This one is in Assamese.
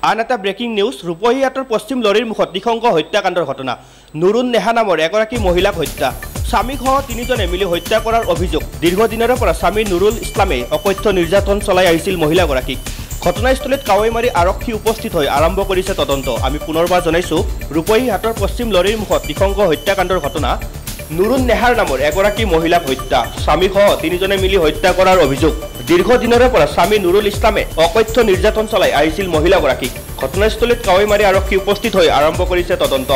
আন এটা ব্ৰেকিং নিউজ ৰূপহীহাটৰ পশ্চিম লৰীৰ মুখত নিশংস হত্যাকাণ্ডৰ ঘটনা নুৰুন নেহা নামৰ এগৰাকী মহিলাক হত্যা স্বামীসহ তিনিজনে মিলি হত্যা কৰাৰ অভিযোগ দীৰ্ঘদিনৰ পৰা স্বামী নুৰুল ইছলামে অকথ্য নিৰ্যাতন চলাই আহিছিল মহিলাগৰাকীক ঘটনাস্থলীত কাৱৈ মাৰি আৰক্ষী উপস্থিত হৈ আৰম্ভ কৰিছে তদন্ত আমি পুনৰবাৰ জনাইছো ৰূপহীহাটৰ পশ্চিম লৰীৰ মুখত নিশংস হত্যাকাণ্ডৰ ঘটনা নুৰুন নেহাৰ নামৰ এগৰাকী মহিলাক হত্যা স্বামীসহ তিনিজনে মিলি হত্যা কৰাৰ অভিযোগ দীৰ্ঘদিনৰ পৰা স্বামী নুৰুল ইছলামে অকথ্য নিৰ্যাতন চলাই আহিছিল মহিলাগৰাকীক ঘটনাস্থলীত কাৱৈ মাৰি আৰক্ষী উপস্থিত হৈ আৰম্ভ কৰিছে তদন্ত